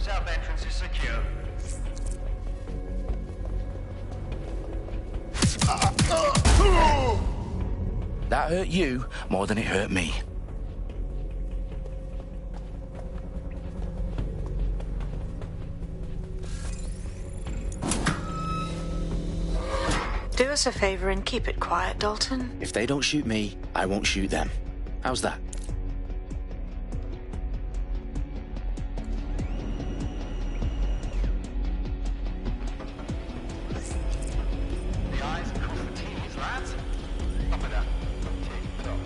South entrance is secure. That hurt you more than it hurt me. Do us a favor and keep it quiet, Dalton. If they don't shoot me, I won't shoot them. How's that? The eyes cross the T's, lads. Up with that. Top.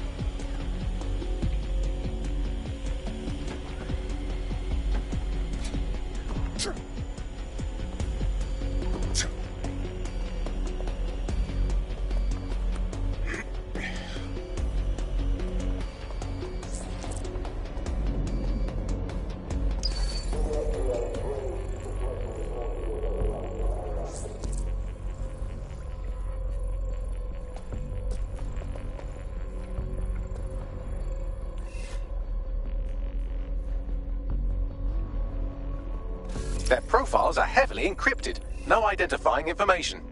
Their profiles are heavily encrypted. No identifying information.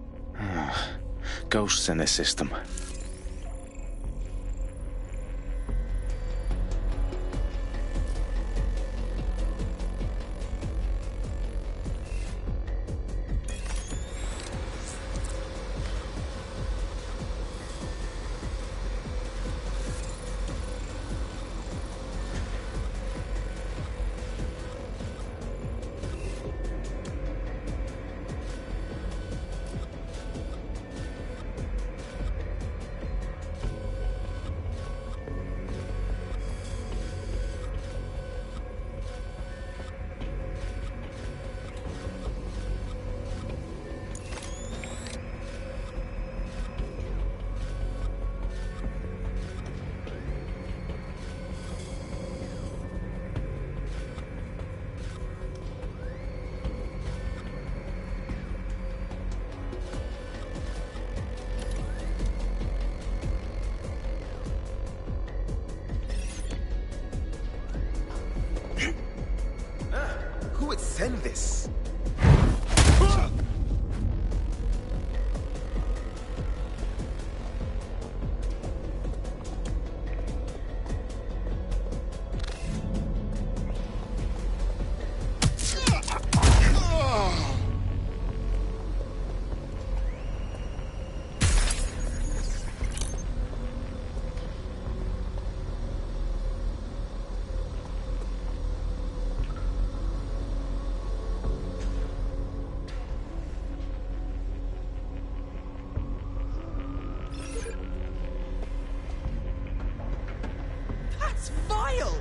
Ghosts in the system. Who would send this? That's vile!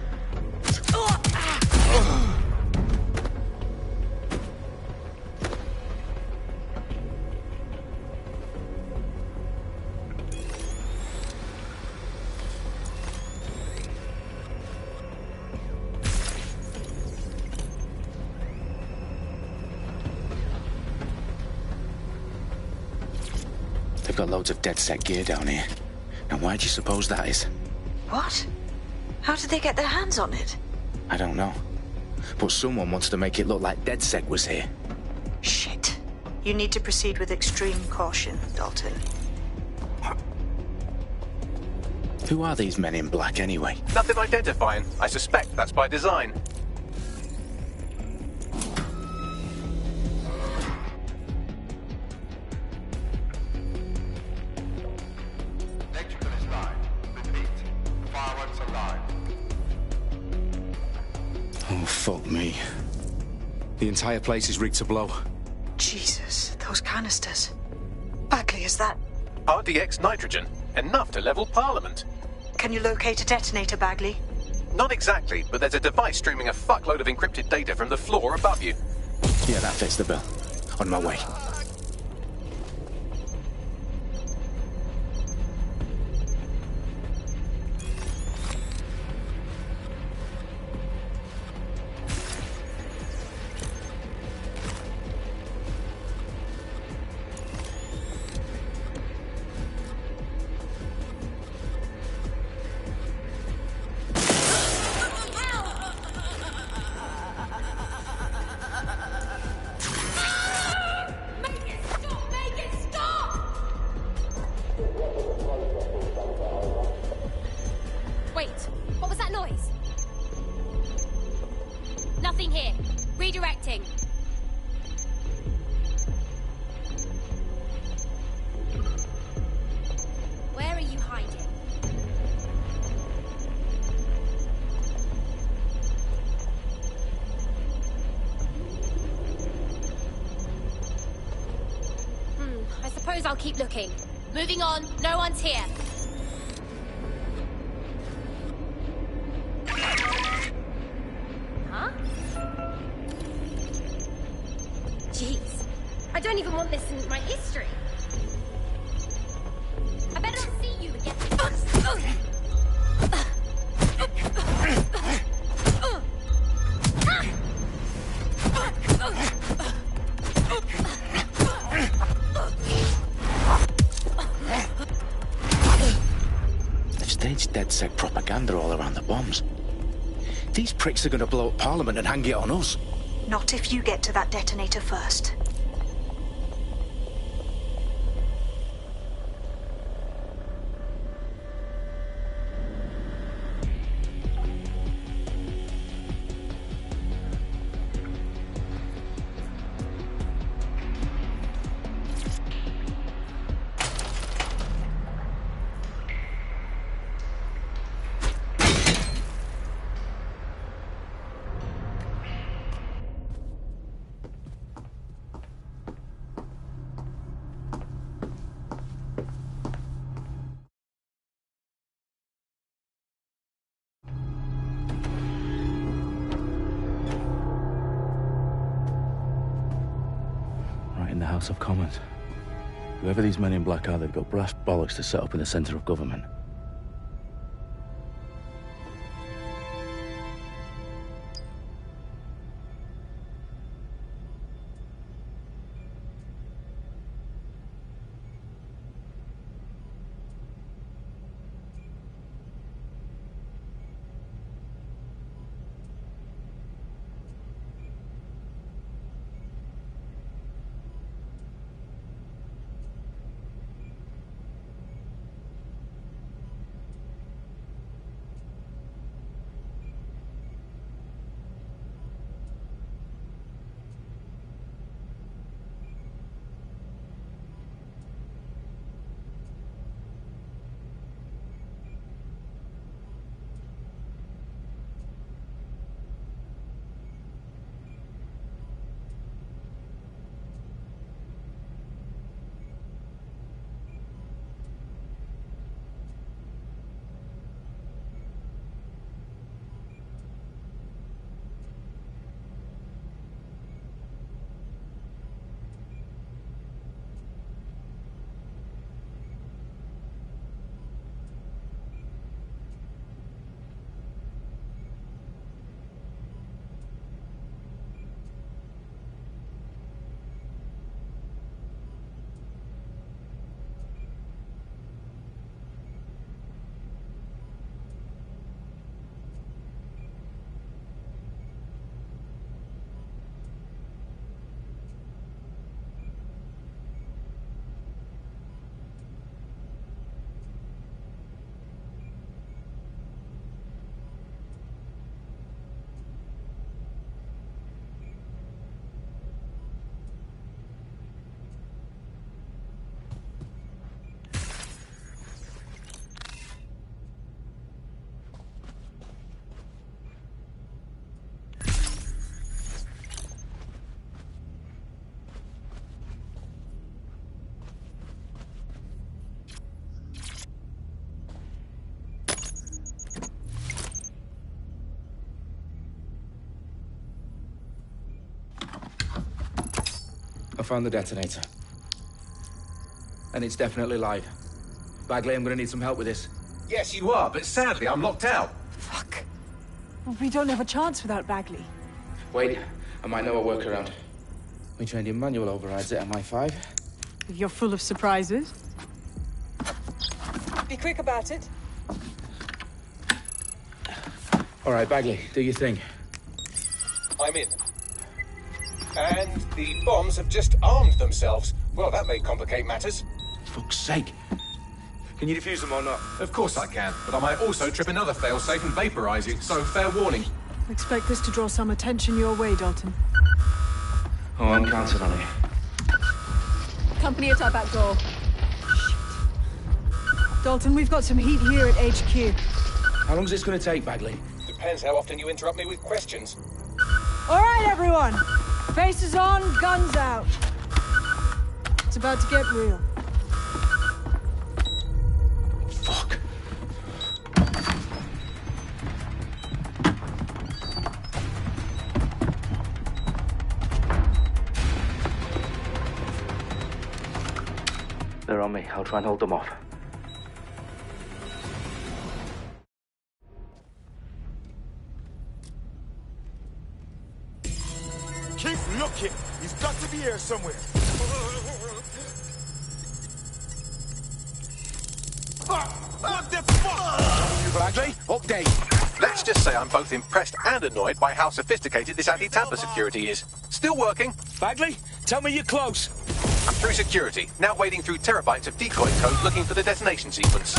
They've got loads of DedSec gear down here. Now why do you suppose that is? What? How did they get their hands on it? I don't know. But someone wants to make it look like DedSec was here. Shit. You need to proceed with extreme caution, Dalton. Who are these men in black anyway? Nothing identifying. I suspect that's by design. Electrical is live. Repeat. Fireworks are live. Oh, fuck me. The entire place is rigged to blow. Jesus, those canisters. Bagley, is that... RDX nitrogen. Enough to level Parliament. Can you locate a detonator, Bagley? Not exactly, but there's a device streaming a fuckload of encrypted data from the floor above you. Yeah, that fits the bill. On my way. Nothing here. Redirecting. Where are you hiding? I suppose I'll keep looking. Moving on. No one's here. Huh? Jeez. I don't even want this in my history. I better not see you again. They've staged DedSec propaganda all around the bombs. These pricks are going to blow up Parliament and hang it on us. Not if you get to that detonator first. In the House of Commons. Whoever these men in black are, they've got brass bollocks to set up in the centre of government. I found the detonator. And it's definitely live. Bagley, I'm gonna need some help with this. Yes, you are, but sadly, I'm locked out. Fuck. Well, we don't have a chance without Bagley. Wait, I might know a workaround. We trained in manual overrides at MI5. You're full of surprises. Be quick about it. All right, Bagley, do your thing. I'm in. And the bombs have just armed themselves. Well, that may complicate matters. Fuck's sake. Can you defuse them or not? Of course I can, but I might also trip another failsafe and vaporize you, so fair warning. Expect this to draw some attention your way, Dalton. Oh, I'm counting on it. Company at our back door. Shit. Dalton, we've got some heat here at HQ. How long is this going to take, Bagley? Depends how often you interrupt me with questions. All right, everyone. Faces on, guns out. It's about to get real. Fuck. They're on me. I'll try and hold them off. Keep looking. He's got to be here somewhere. What the fuck? Bagley, update. Let's just say I'm both impressed and annoyed by how sophisticated this anti-tamper security is. Still working. Bagley, tell me you're close. I'm through security, now wading through terabytes of decoy code looking for the detonation sequence.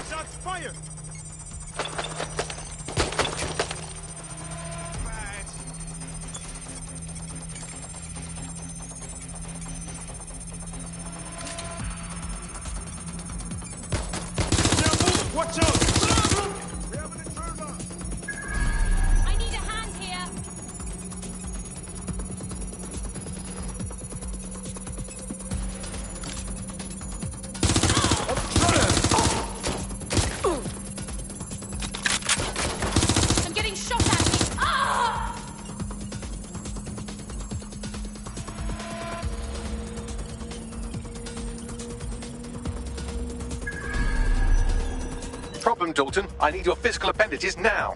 Shots fired. Watch out! We have an intruder! I need a hand here. I'm getting shot at me. Ah! Problem, Dalton. I need your physical appendages now.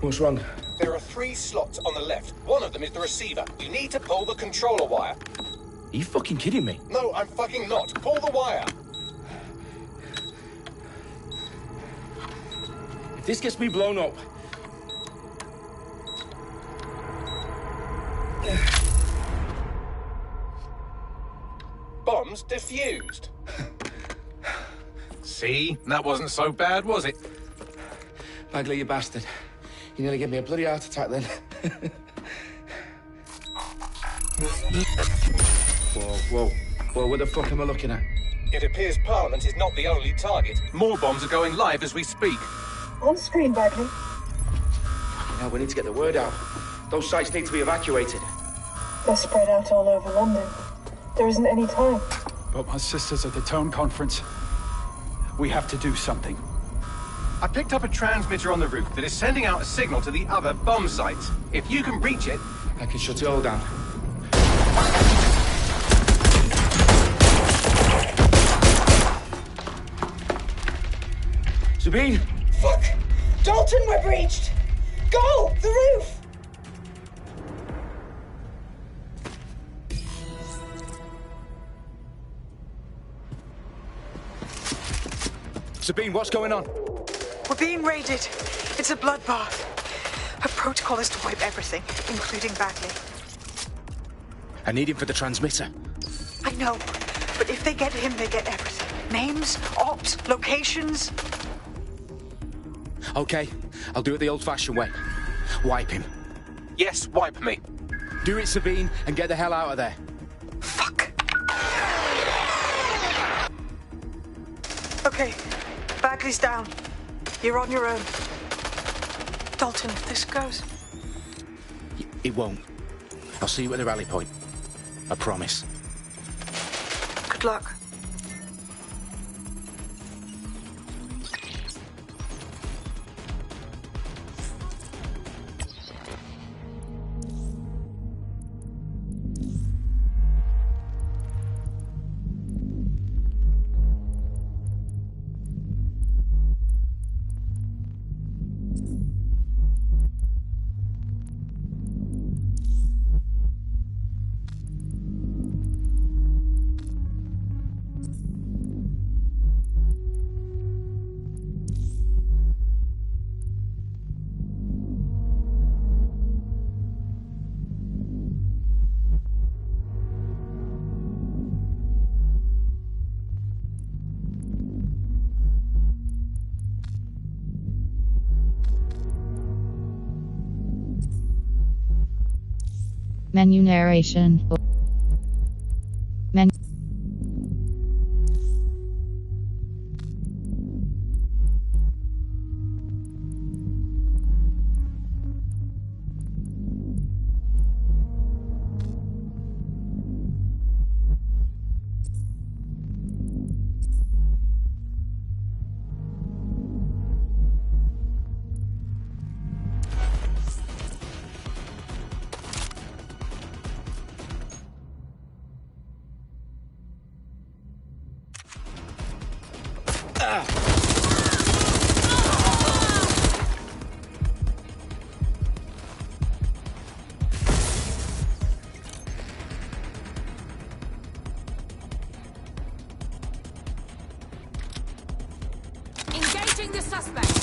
What's wrong? There are 3 slots on the left. One of them is the receiver. You need to pull the controller wire. Are you fucking kidding me? No, I'm fucking not. Pull the wire. If this gets me blown up... Bombs defused. See? That wasn't so bad, was it? Bagley, you bastard. You nearly gave me a bloody heart attack then. Whoa. What the fuck am I looking at? It appears Parliament is not the only target. More bombs are going live as we speak. On screen, Bagley. Now we need to get the word out. Those sites need to be evacuated. They're spread out all over London. There isn't any time. But my sister's at the town conference. We have to do something. I picked up a transmitter on the roof that is sending out a signal to the other bomb sites. If you can reach it... I can shut it all down. Sabine! Fuck! Dalton, we're breached! Go! The roof! Sabine, what's going on? We're being raided. It's a bloodbath. Her protocol is to wipe everything, including Bagley. I need him for the transmitter. I know, but if they get him, they get everything. Names, ops, locations. Okay, I'll do it the old-fashioned way. Wipe him. Yes, wipe me. Do it, Sabine, and get the hell out of there. Fuck. Okay, Bagley's down. You're on your own. Dalton, if this goes... It won't. I'll see you at the rally point. I promise. Good luck. Menu narration. Menu. Engaging the suspect.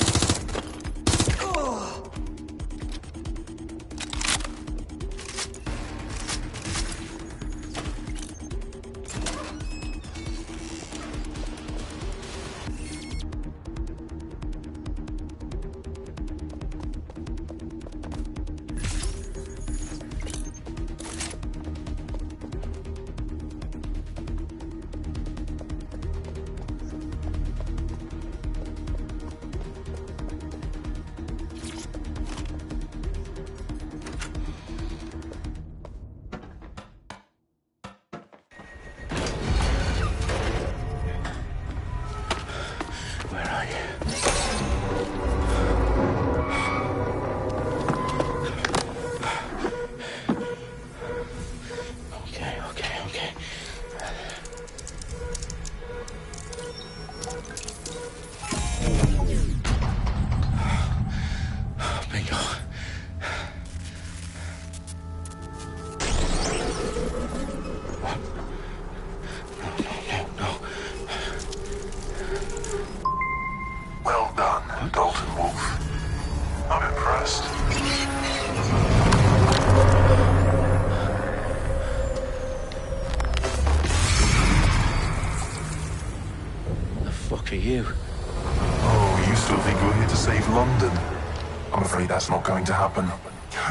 Well done, Dalton Wolf. I'm impressed. The fuck are you? Oh, you still think you're here to save London? I'm afraid that's not going to happen.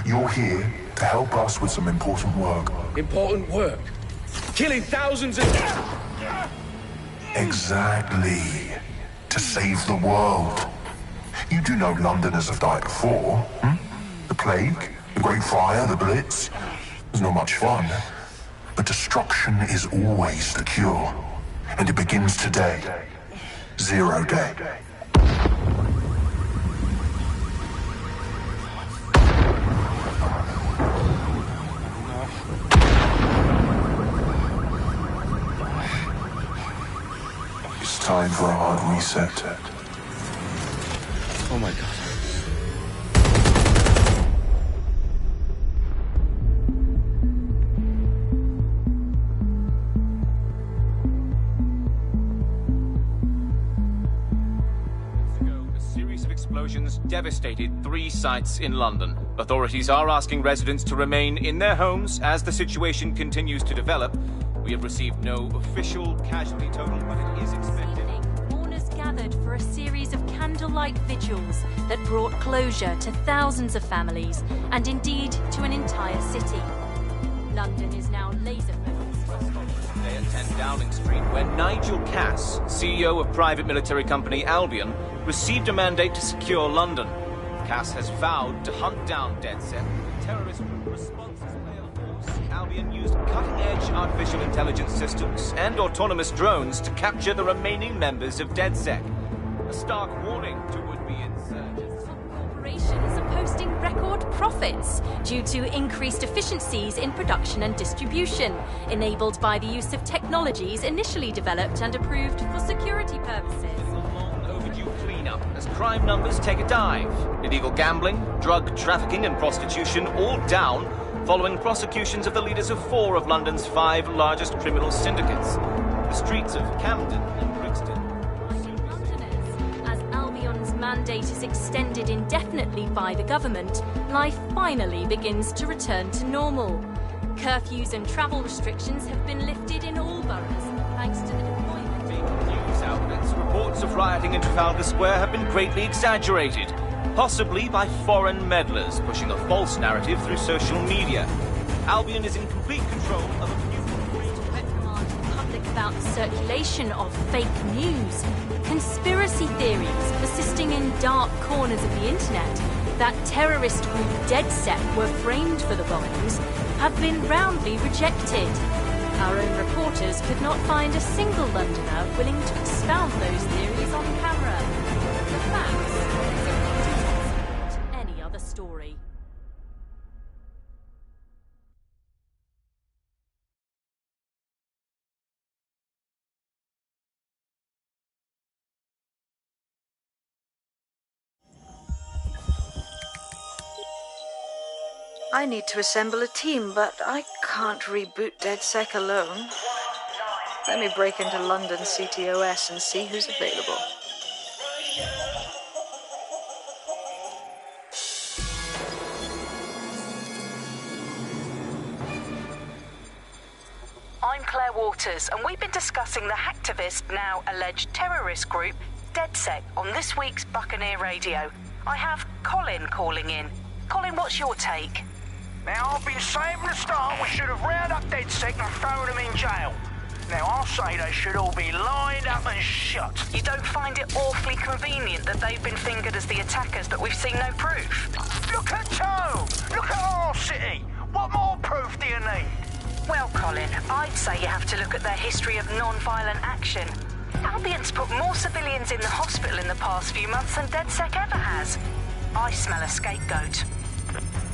You're here to help us with some important work. Important work? Killing thousands of... Exactly. To save the world. You do know Londoners have died before, hmm? The Plague, the Great Fire, the Blitz. It's not much fun. But destruction is always the cure. And it begins today. Zero Day. It's time for a hard reset. Oh my god. A series of explosions devastated 3 sites in London. Authorities are asking residents to remain in their homes as the situation continues to develop. We have received no official casualty total, but it is expected. Mourners gathered for a series of candlelight vigils that brought closure to thousands of families and indeed to an entire city. London is now laser-focused. Today at 10 Downing Street, where Nigel Cass, CEO of private military company Albion, received a mandate to secure London. Cass has vowed to hunt down DedSec. Terrorist response is force. Albion used cutting-edge artificial intelligence systems and autonomous drones to capture the remaining members of DedSec. A stark warning to would-be insurgents. Corporations are posting record profits due to increased efficiencies in production and distribution, enabled by the use of technologies initially developed and approved for security purposes. Cleanup as crime numbers take a dive. Illegal gambling, drug trafficking and prostitution all down following prosecutions of the leaders of 4 of London's 5 largest criminal syndicates. The streets of Camden and Brixton. As Albion's mandate is extended indefinitely by the government, life finally begins to return to normal. Curfews and travel restrictions have been lifted in all boroughs thanks to the deployment. News outlets, reports of rioting in Trafalgar Square have been greatly exaggerated, possibly by foreign meddlers pushing a false narrative through social media. Albion is in complete control of a new reprimand the public about the circulation of fake news, conspiracy theories persisting in dark corners of the internet that terrorist group DedSec were framed for the bombings have been roundly rejected. Our own reporters could not find a single Londoner willing to expound those theories on camera. The facts support any other story. I need to assemble a team, but I can't reboot DedSec alone. Let me break into London CTOS and see who's available. I'm Claire Waters, and we've been discussing the hacktivist, now alleged terrorist group, DedSec, on this week's Buccaneer Radio. I have Colin calling in. Colin, what's your take? Now, I've been saying from the start we should have rounded up DedSec and thrown them in jail. Now, I'll say they should all be lined up and shot. You don't find it awfully convenient that they've been fingered as the attackers, but we've seen no proof? Look at Tone! Look at our city! What more proof do you need? Well, Colin, I'd say you have to look at their history of non-violent action. Albion's put more civilians in the hospital in the past few months than DedSec ever has. I smell a scapegoat.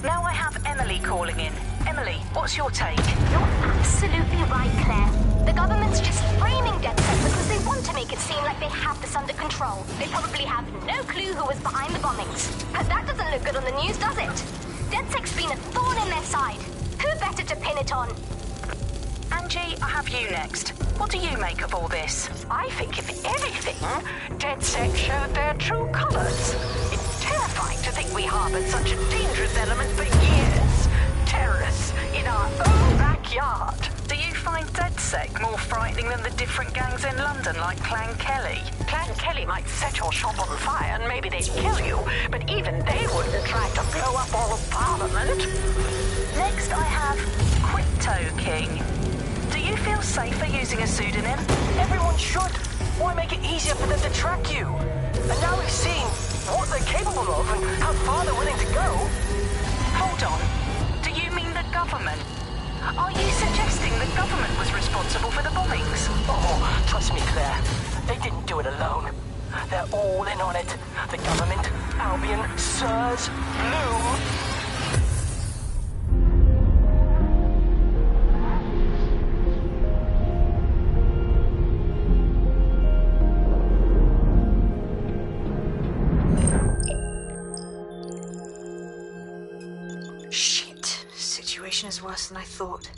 Now I have Emily calling in. Emily, what's your take? You're absolutely right, Claire. The government's just framing DedSec because they want to make it seem like they have this under control. They probably have no clue who was behind the bombings. But that doesn't look good on the news, does it? DedSec's been a thorn in their side. Who better to pin it on? Angie, I have you next. What do you make of all this? I think, if anything, DedSec showed their true colors. It's terrifying to think we harbored such a dangerous element for years. Terrorists in our own backyard. Do you find DedSec more frightening than the different gangs in London, like Clan Kelly? Clan Kelly might set your shop on fire and maybe they'd kill you, but even they wouldn't try to blow up all of Parliament. Next I have Crypto King. Do you feel safer using a pseudonym? Everyone should. Why make it easier for them to track you? And now we've seen what they're capable of and how far they're willing to go. Hold on. Do you mean the government? Are you suggesting the government was responsible for the bombings? Oh, trust me, Claire. They didn't do it alone. They're all in on it. The government, Albion, SIRS, Bloom. Shit. Situation is worse than I thought.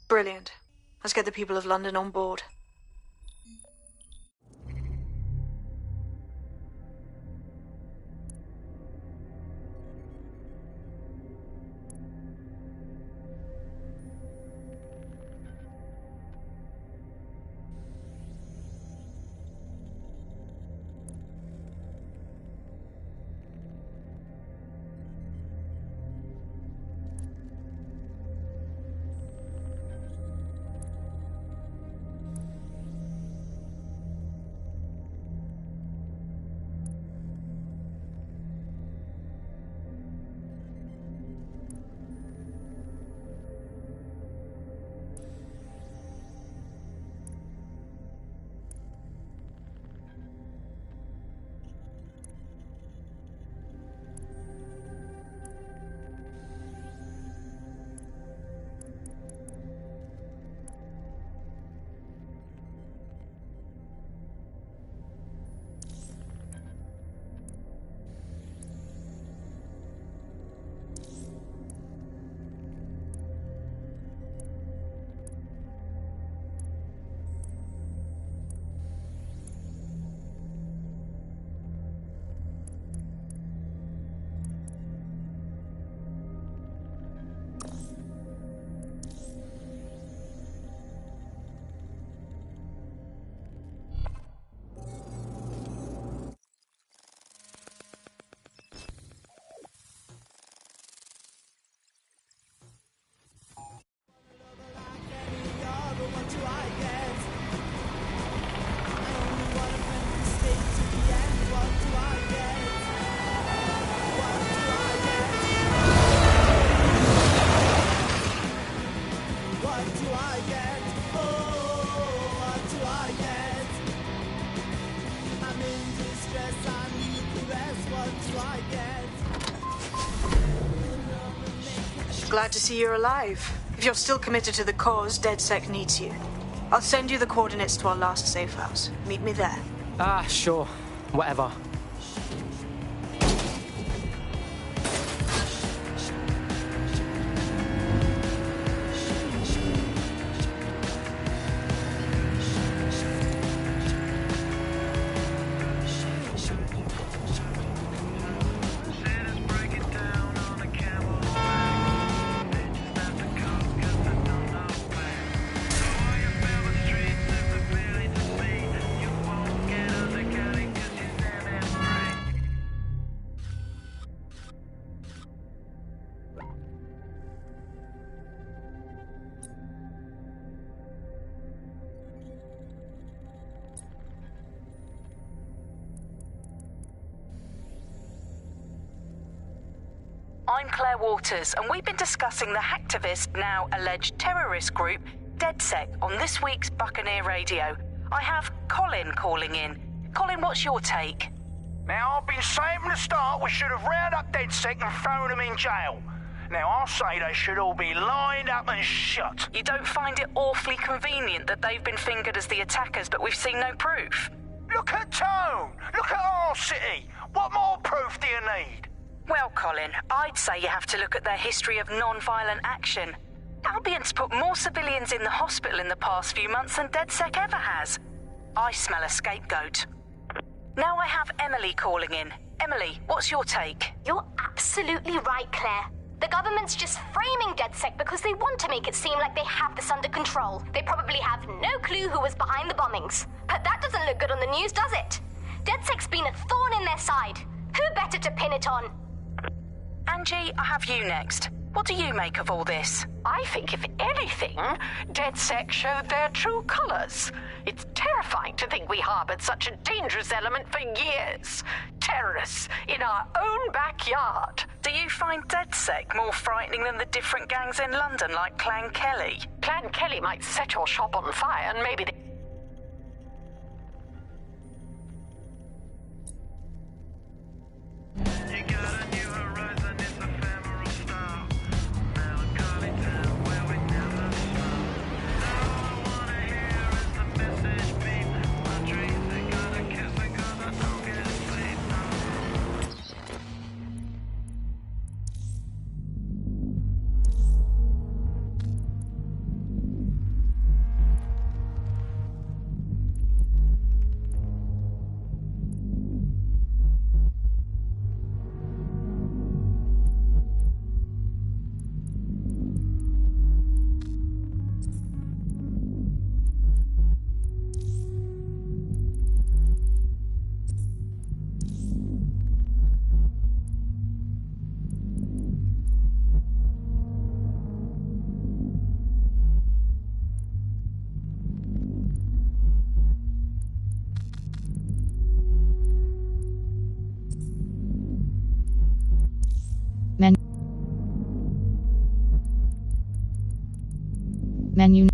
Brilliant. Let's get the people of London on board. glad to see you're alive. If you're still committed to the cause, DedSec needs you. I'll send you the coordinates to our last safe house. Meet me there. Ah, sure. Whatever. I'm Claire Waters, and we've been discussing the hacktivist, now alleged terrorist group, DedSec, on this week's Buccaneer Radio. I have Colin calling in. Colin, what's your take? Now, I've been saying from the start we should have rounded up DedSec and thrown them in jail. Now, I'll say they should all be lined up and shot. You don't find it awfully convenient that they've been fingered as the attackers, but we've seen no proof? Look at Tone! Look at our city! What more proof do you need? Well, Colin, I'd say you have to look at their history of non-violent action. Albion's put more civilians in the hospital in the past few months than DedSec ever has. I smell a scapegoat. Now I have Emily calling in. Emily, what's your take? You're absolutely right, Claire. The government's just framing DedSec because they want to make it seem like they have this under control. They probably have no clue who was behind the bombings. But that doesn't look good on the news, does it? DedSec's been a thorn in their side. Who better to pin it on? Angie, I have you next. What do you make of all this? I think, if anything, DedSec showed their true colors. It's terrifying to think we harbored such a dangerous element for years. Terrorists in our own backyard. Do you find DedSec more frightening than the different gangs in London, like Clan Kelly? Clan Kelly might set your shop on fire and maybe they... Menu.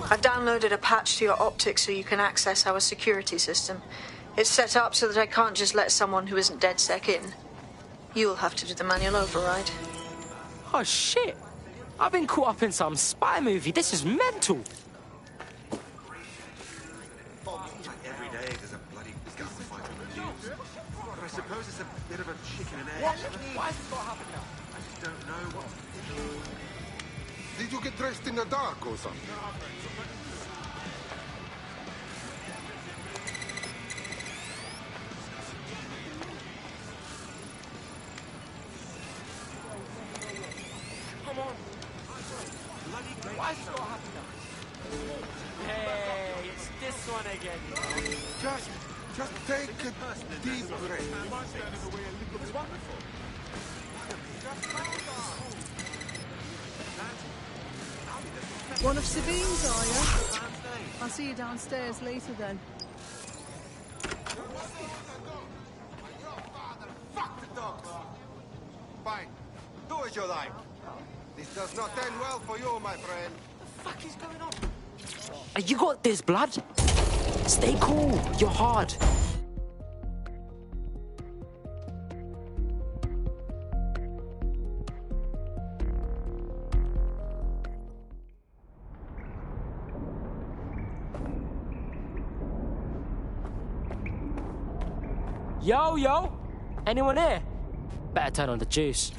I've downloaded a patch to your optics so you can access our security system. It's set up so that I can't just let someone who isn't DedSec in. You'll have to do the manual override. Oh, shit! I've been caught up in some spy movie. This is mental. Every day there's a bloody gunfight on the news. But I suppose it's a bit of a chicken and egg. Why is this got to happen now? I just don't know what to do. Did you get dressed in the dark or something? Hey, it's this one again. Just take a deep breath. One of Sabine's, are you? I'll see you downstairs later then. Fuck the dogs! Fine. Do as you like. This does not end well for you, my friend. What the fuck is going on? You got this, blood. Stay cool. You're hard. Yo! Anyone here? Better turn on the juice.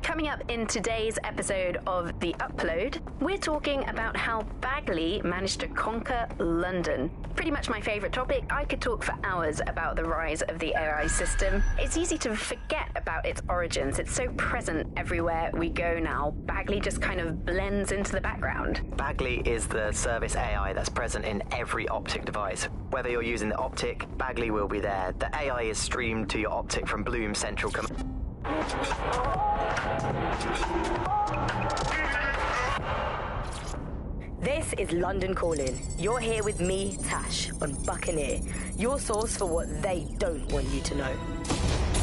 Coming up in today's episode of The Upload, we're talking about how Bagley managed to conquer London. Pretty much my favourite topic. I could talk for hours about the rise of the AI system. It's easy to forget about its origins. It's so present everywhere we go now. Bagley just kind of blends into the background. Bagley is the service AI that's present in every Optic device. Whether you're using the Optic, Bagley will be there. The AI is streamed to your Optic from Bloom Central Command. This is London Calling. You're here with me, Tash, on Buccaneer, your source for what they don't want you to know.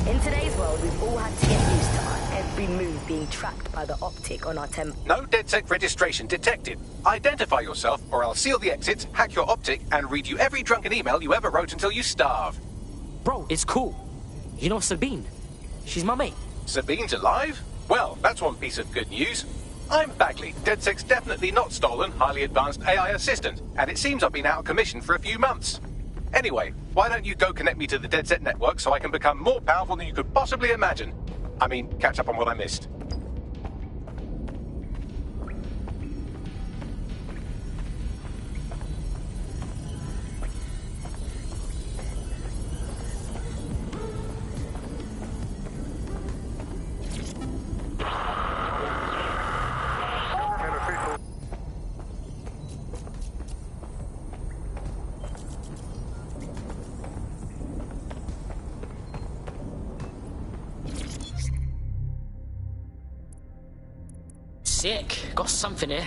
In today's world, we've all had to get used to our every move being tracked by the Optic on our temp. No DedSec registration detected. Identify yourself, or I'll seal the exits, hack your Optic, and read you every drunken email you ever wrote until you starve. Bro, it's cool. You know Sabine? She's my mate. Sabine's alive? Well, that's one piece of good news. I'm Bagley, DedSec's definitely not stolen, highly advanced AI assistant, and it seems I've been out of commission for a few months. Anyway, why don't you go connect me to the DedSec network so I can become more powerful than you could possibly imagine? I mean, catch up on what I missed. Sick. Got something here.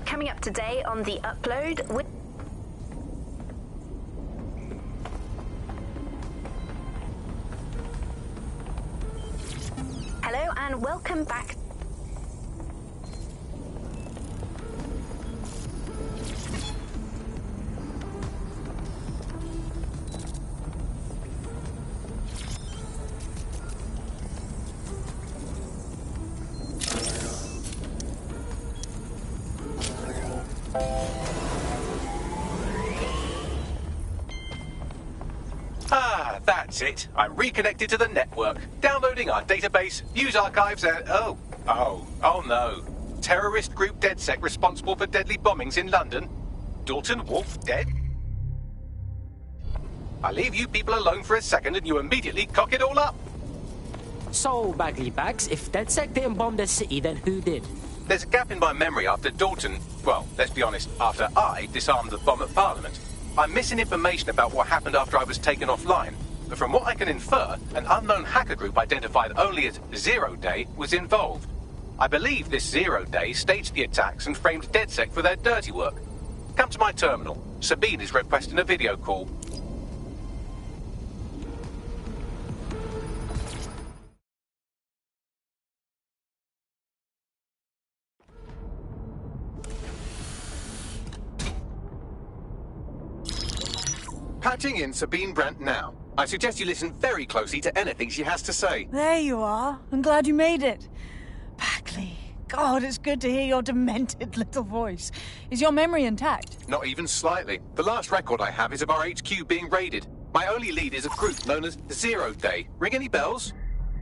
Coming up today on The Upload with... Hello and welcome back. Ah, that's it. I'm reconnected to the network. Downloading our database, views archives, and... Oh no. Terrorist group DedSec responsible for deadly bombings in London? Dalton Wolf dead? I leave you people alone for a second and you immediately cock it all up. So, Bagley Bags, if DedSec didn't bomb the city, then who did? There's a gap in my memory after Dalton... Well, let's be honest, after I disarmed the bomb at Parliament. I'm missing information about what happened after I was taken offline, but from what I can infer, an unknown hacker group identified only as Zero Day was involved. I believe this Zero Day staged the attacks and framed DedSec for their dirty work. Come to my terminal. Sabine is requesting a video call. Patching in Sabine Brandt now. I suggest you listen very closely to anything she has to say. There you are. I'm glad you made it. Bagley. God, it's good to hear your demented little voice. Is your memory intact? Not even slightly. The last record I have is of our HQ being raided. My only lead is a group known as Zero Day. Ring any bells?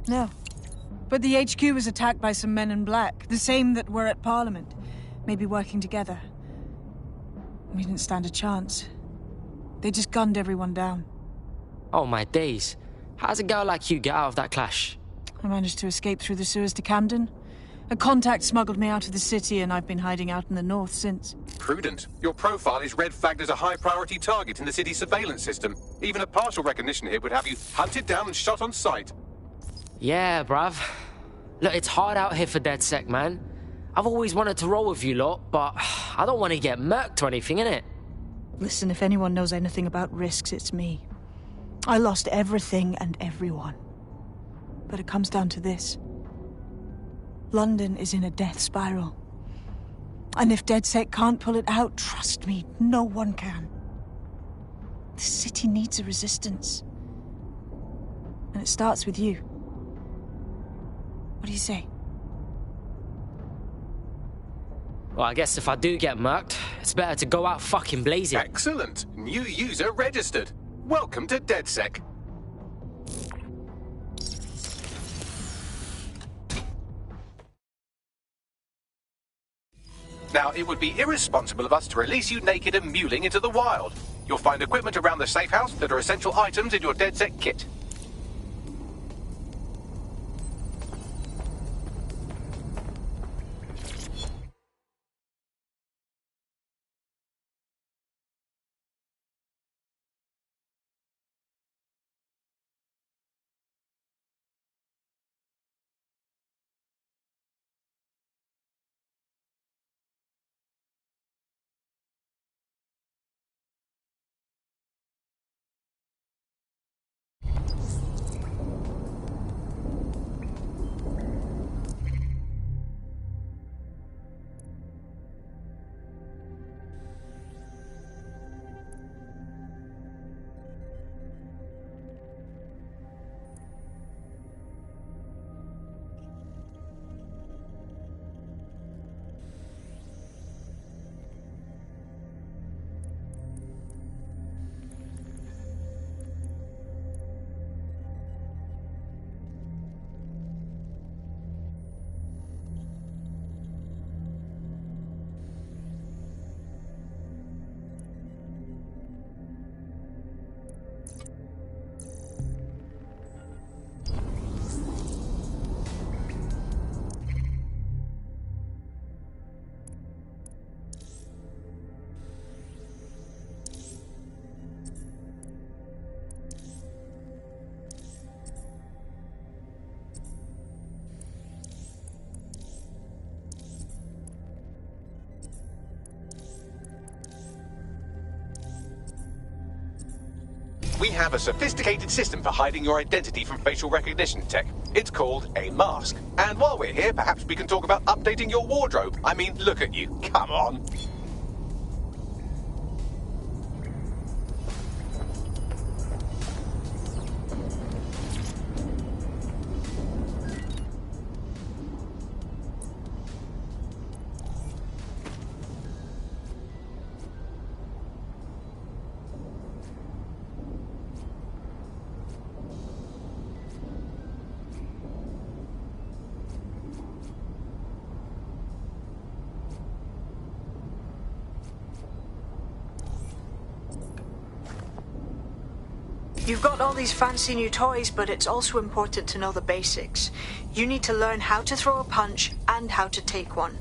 No. But the HQ was attacked by some men in black, the same that were at Parliament. Maybe working together. We didn't stand a chance. They just gunned everyone down. Oh my days. How's a girl like you get out of that clash? I managed to escape through the sewers to Camden. A contact smuggled me out of the city, and I've been hiding out in the north since. Prudent. Your profile is red flagged as a high-priority target in the city's surveillance system. Even a partial recognition hit would have you hunted down and shot on sight. Yeah, bruv. Look, it's hard out here for DedSec, man. I've always wanted to roll with you lot, but I don't want to get murked or anything, innit? Listen, if anyone knows anything about risks, it's me. I lost everything and everyone. But it comes down to this. London is in a death spiral. And if DedSec can't pull it out, trust me, no one can. The city needs a resistance. And it starts with you. What do you say? Well, I guess if I do get murked, it's better to go out fucking blazing. Excellent. New user registered. Welcome to DedSec. Now, it would be irresponsible of us to release you naked and mewling into the wild. You'll find equipment around the safe house that are essential items in your DedSec kit. We have a sophisticated system for hiding your identity from facial recognition tech. It's called a mask. And while we're here, perhaps we can talk about updating your wardrobe. I mean, look at you. Come on. You've got all these fancy new toys, but it's also important to know the basics. You need to learn how to throw a punch and how to take one.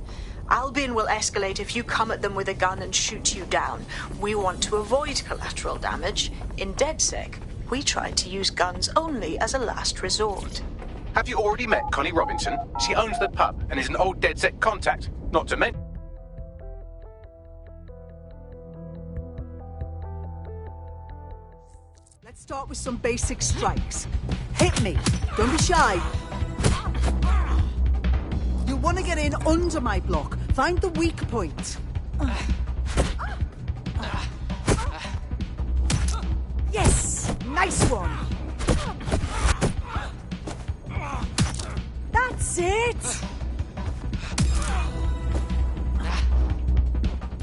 Albion will escalate if you come at them with a gun and shoot you down. We want to avoid collateral damage. In DedSec, we try to use guns only as a last resort. Have you already met Connie Robinson? She owns the pub and is an old DedSec contact. Not to mention... Let's start with some basic strikes. Hit me. Don't be shy. You want to get in under my block. Find the weak point. Yes! Nice one! That's it!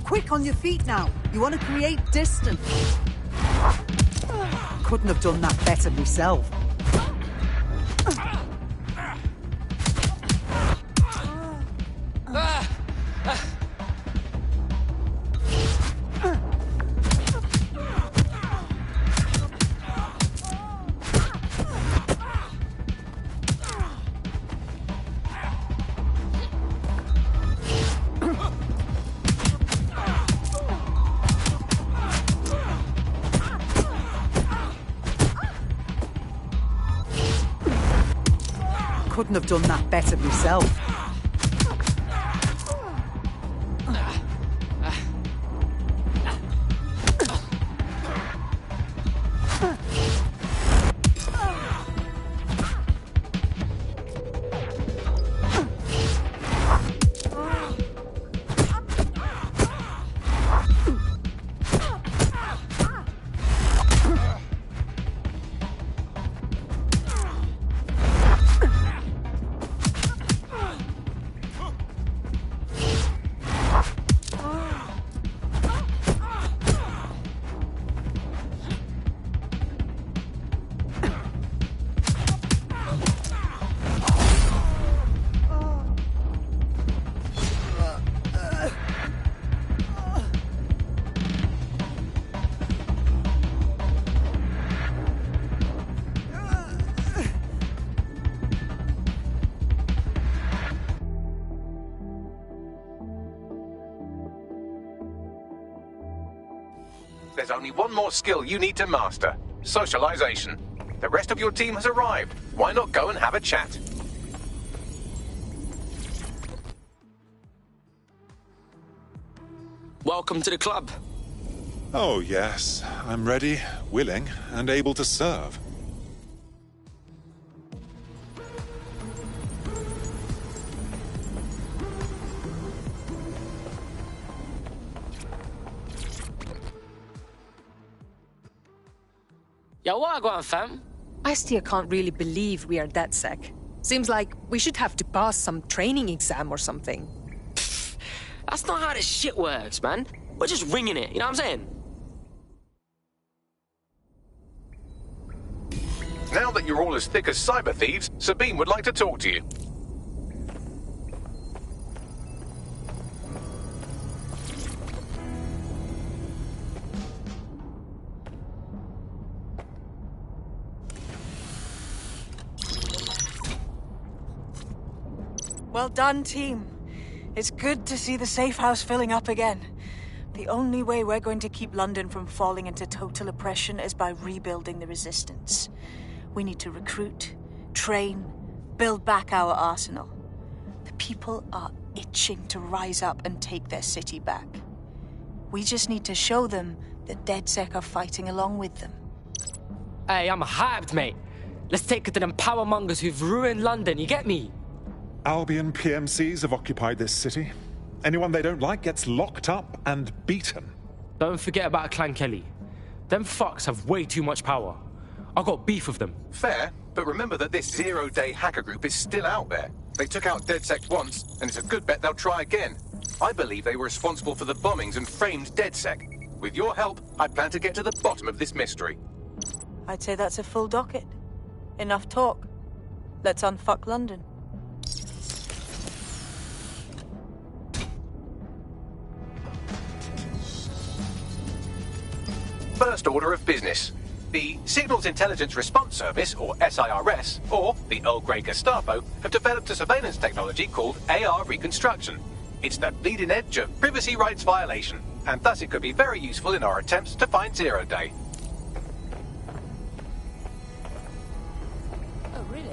Quick on your feet now. You want to create distance. Couldn't have done that better myself. couldn't have done that better myself. There's only one more skill you need to master. Socialization. The rest of your team has arrived. Why not go and have a chat? Welcome to the club. Oh, yes. I'm ready, willing, and able to serve. Yo, what I got on, fam? I still can't really believe we are DedSec. Seems like we should have to pass some training exam or something. That's not how this shit works, man. We're just ringing it, you know what I'm saying? Now that you're all as thick as cyber thieves, Sabine would like to talk to you. Well done, team. It's good to see the safe house filling up again. The only way we're going to keep London from falling into total oppression is by rebuilding the resistance. We need to recruit, train, build back our arsenal. The people are itching to rise up and take their city back. We just need to show them that DedSec are fighting along with them. Hey, I'm hyped, mate. Let's take it to them powermongers who've ruined London, you get me? Albion PMCs have occupied this city. Anyone they don't like gets locked up and beaten. Don't forget about Clan Kelly. Them fucks have way too much power. I got beef with them. Fair, but remember that this zero-day hacker group is still out there. They took out DedSec once, and it's a good bet they'll try again. I believe they were responsible for the bombings and framed DedSec. With your help, I plan to get to the bottom of this mystery. I'd say that's a full docket. Enough talk. Let's unfuck London. First order of business. The Signals Intelligence Response Service, or SIRS, or the Earl Grey Gestapo, have developed a surveillance technology called AR Reconstruction. It's the bleeding edge of privacy rights violation, and thus it could be very useful in our attempts to find Zero Day. Oh, really?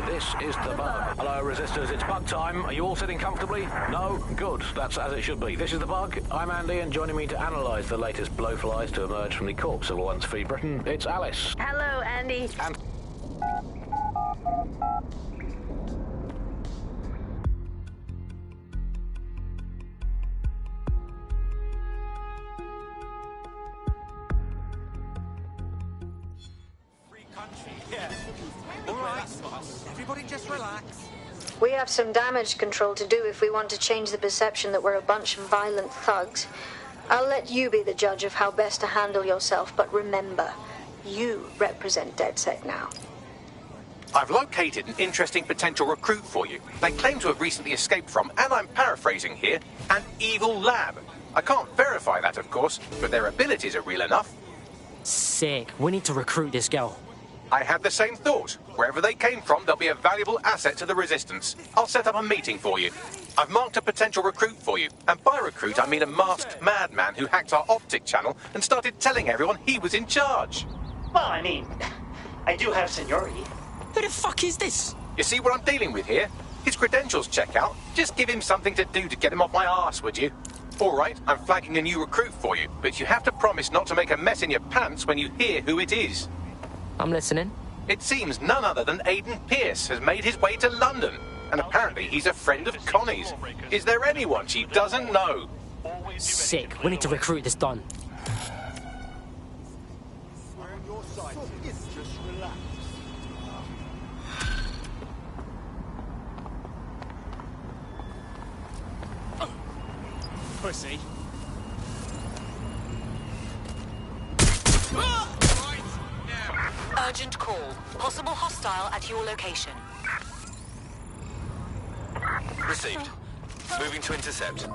This is the Bug. Hello, Resistors, it's Bug time. Are you all sitting comfortably? No? Good. That's as it should be. This is the Bug. I'm Andy, and joining me to analyse the latest blowflies to emerge from the corpse of a once free Britain, it's Alice. Hello, Andy. And... Everybody just relax. We have some damage control to do if we want to change the perception that we're a bunch of violent thugs. I'll let you be the judge of how best to handle yourself, but remember, you represent DedSec now. I've located an interesting potential recruit for you. They claim to have recently escaped from, and I'm paraphrasing here, an evil lab. I can't verify that, of course, but their abilities are real enough. Sick. We need to recruit this girl. I had the same thought. Wherever they came from, they'll be a valuable asset to the Resistance. I'll set up a meeting for you. I've marked a potential recruit for you. And by recruit, I mean a masked madman who hacked our optic channel and started telling everyone he was in charge. Well, I mean, I do have seniority. Who the fuck is this? You see what I'm dealing with here? His credentials check out. Just give him something to do to get him off my arse, would you? All right, I'm flagging a new recruit for you, but you have to promise not to make a mess in your pants when you hear who it is. I'm listening. It seems none other than Aiden Pierce has made his way to London, and apparently he's a friend of Connie's. Is there anyone she doesn't know? Sick. We need to recruit this Don. Pussy. Urgent call. Possible hostile at your location. Received. Moving to intercept.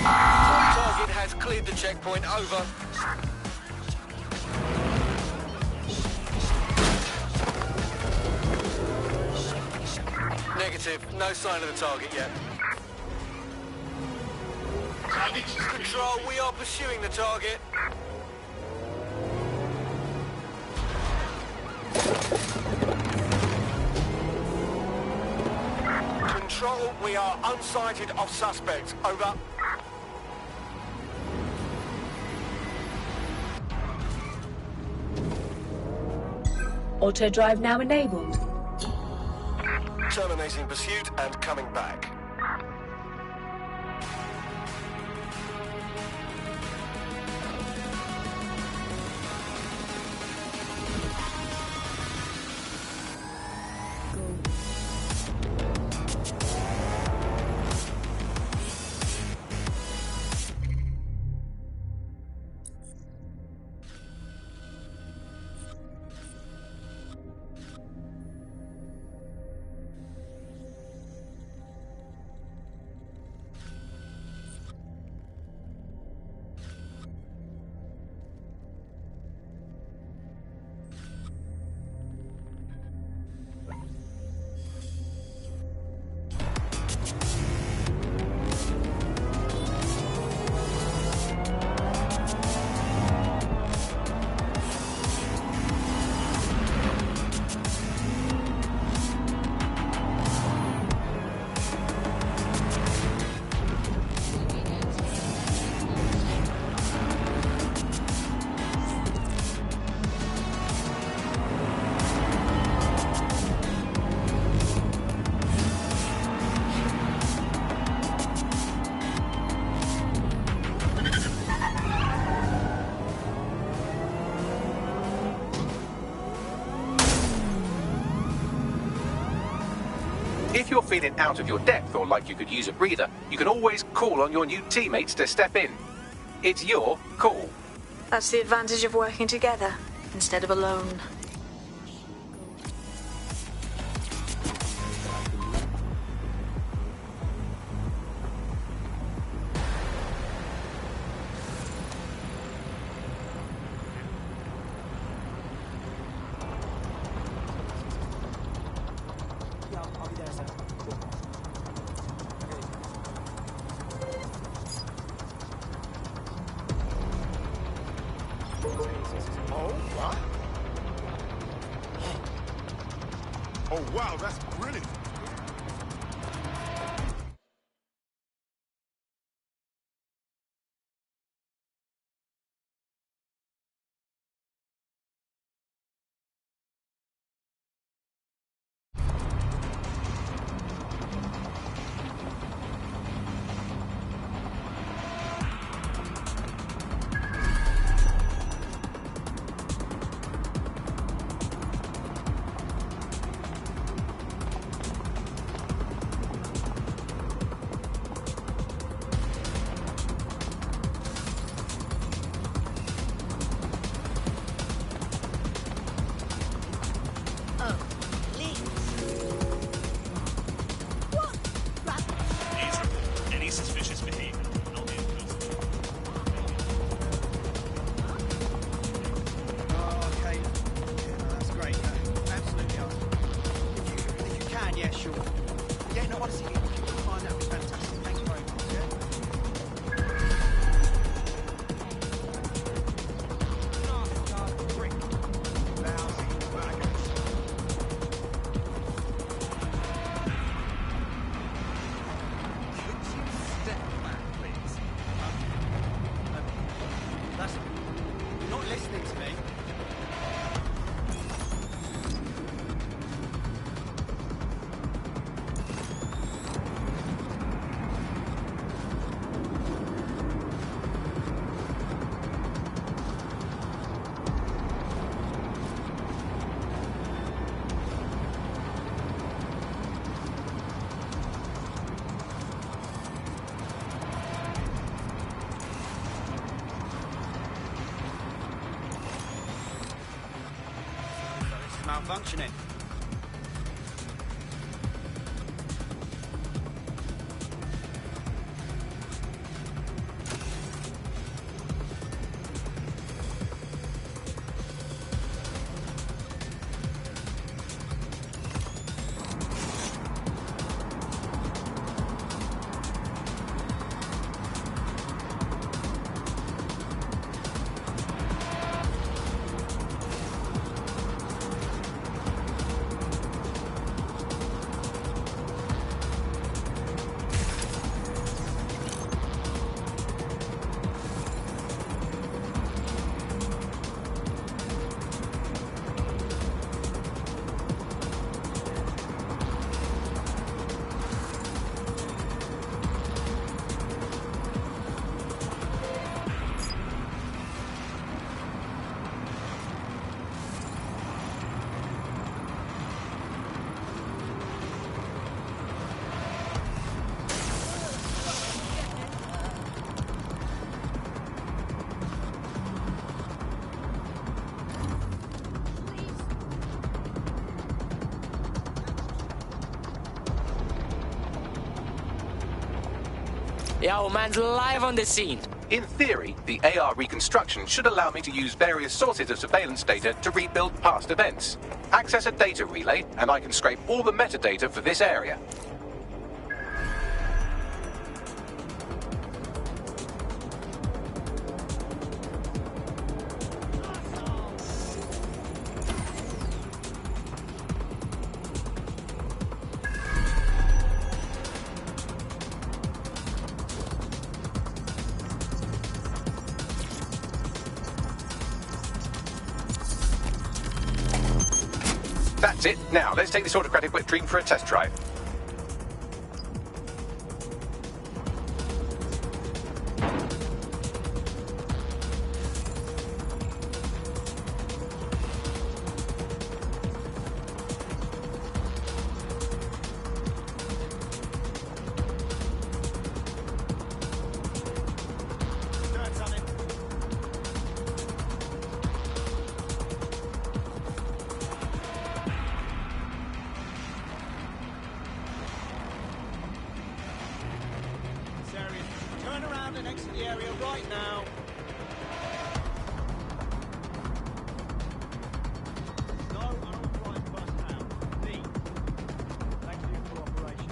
Target has cleared the checkpoint. Over. Negative. No sign of the target yet. Control, we are pursuing the target. Control, we are unsighted of suspects. Over. Auto drive now enabled. Terminating pursuit and coming back. If you're feeling out of your depth or like you could use a breather, you can always call on your new teammates to step in. It's your call. That's the advantage of working together instead of alone. Oh, wow, that's brilliant. malfunctioning. Yo, man's live on the scene. In theory, the AR reconstruction should allow me to use various sources of surveillance data to rebuild past events. Access a data relay, and I can scrape all the metadata for this area. That's it. Now, let's take this autocratic wet dream for a test drive. Turn around and exit the area right now. No unauthorized personnel. Leave. Thanks for your cooperation.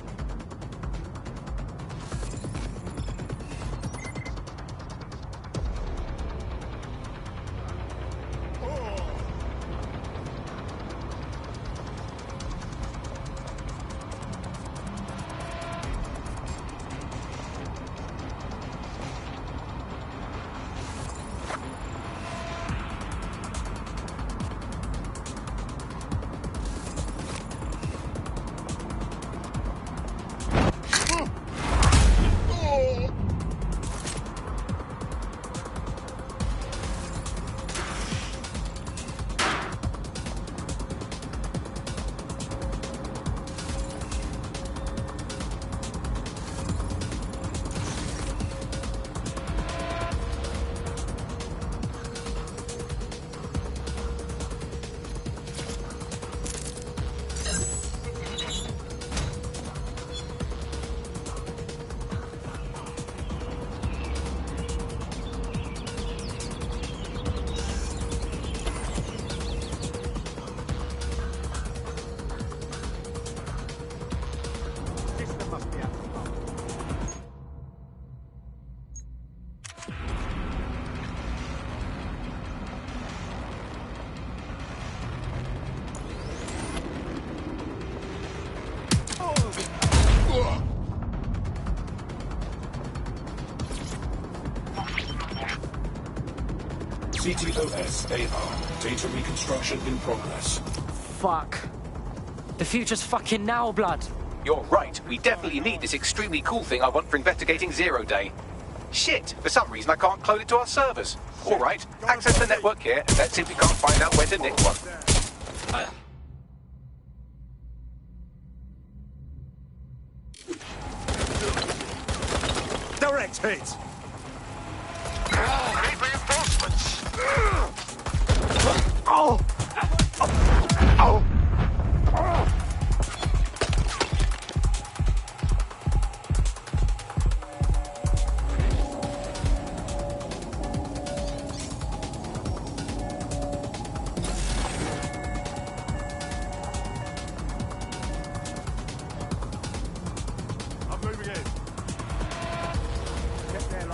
CTOS AR. Data reconstruction in progress. Fuck. The future's fucking now, blood. You're right. We definitely need this extremely cool thing I want for investigating Zero Day. Shit, for some reason I can't clone it to our servers. Alright, access the network here, and let's see if we can't find out where to nick one. Direct hit! Need reinforcements! Oh! Oh!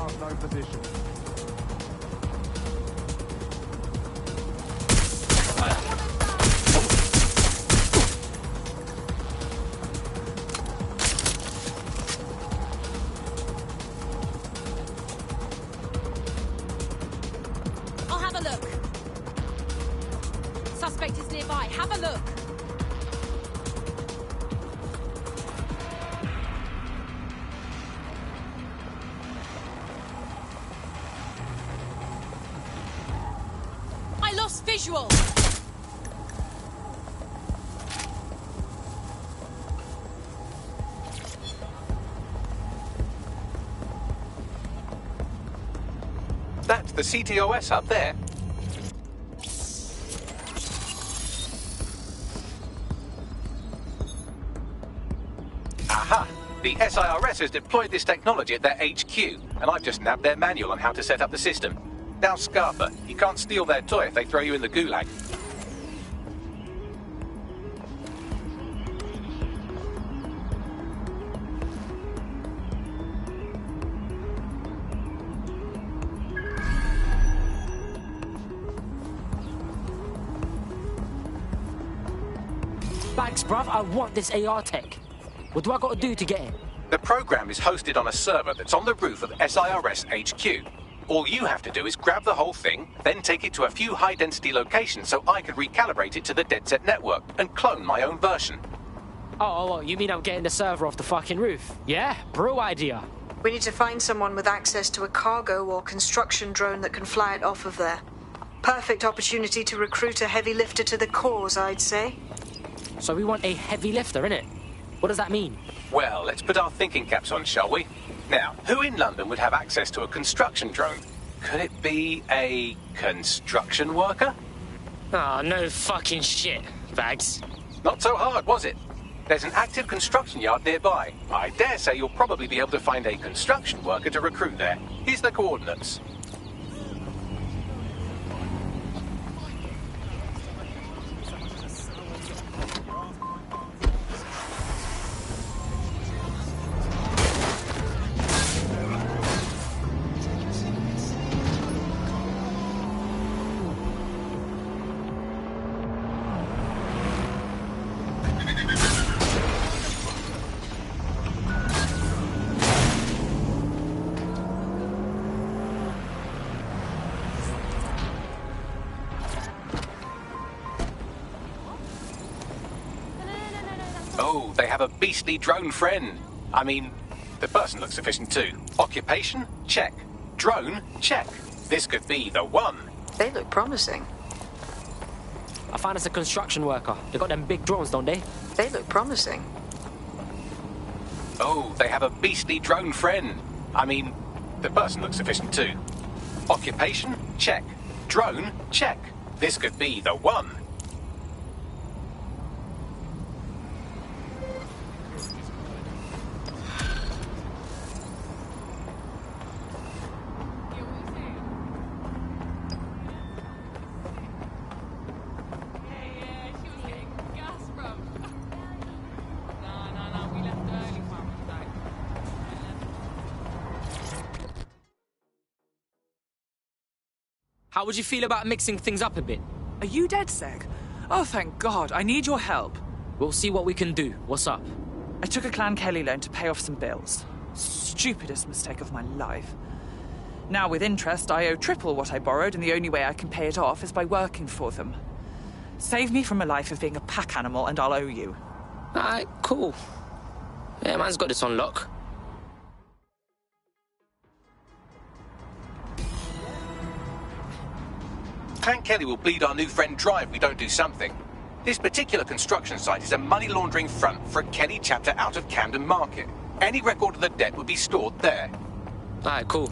Hostiles know position. I'll have a look. Suspect is nearby. Have a look. I lost visual. That's the CTOS up there. Aha! The SIRS has deployed this technology at their HQ, and I've just nabbed their manual on how to set up the system. Now, Scarpa, you can't steal their toy if they throw you in the gulag. Bags, bruv, I want this AR tech. What do I gotta do to get it? The program is hosted on a server that's on the roof of SIRS HQ. All you have to do is grab the whole thing, then take it to a few high-density locations so I can recalibrate it to the DedSec network and clone my own version. Oh, you mean I'm getting the server off the fucking roof? Yeah, brew idea. We need to find someone with access to a cargo or construction drone that can fly it off of there. Perfect opportunity to recruit a heavy lifter to the cause, I'd say. So we want a heavy lifter, innit? What does that mean? Well, let's put our thinking caps on, shall we? Now, who in London would have access to a construction drone? Could it be a construction worker? Oh, no fucking shit, Bags. Not so hard, was it? There's an active construction yard nearby. I dare say you'll probably be able to find a construction worker to recruit there. Here's the coordinates. Oh, they have a beastly drone friend. I mean, the person looks sufficient too. Occupation? Check. Drone? Check. This could be the one. They look promising. I found us a construction worker. They got them big drones, don't they? They look promising. Oh, they have a beastly drone friend. I mean, the person looks sufficient too. Occupation? Check. Drone? Check. This could be the one. How would you feel about mixing things up a bit? Are you DedSec? Oh, thank God. I need your help. We'll see what we can do. What's up? I took a Clan Kelly loan to pay off some bills. Stupidest mistake of my life. Now, with interest, I owe triple what I borrowed, and the only way I can pay it off is by working for them. Save me from a life of being a pack animal, and I'll owe you. Alright, cool. Yeah, man's got this on lock. Clan Kelly will bleed our new friend dry if we don't do something. This particular construction site is a money laundering front for a Kelly chapter out of Camden Market. Any record of the debt would be stored there. Alright, cool.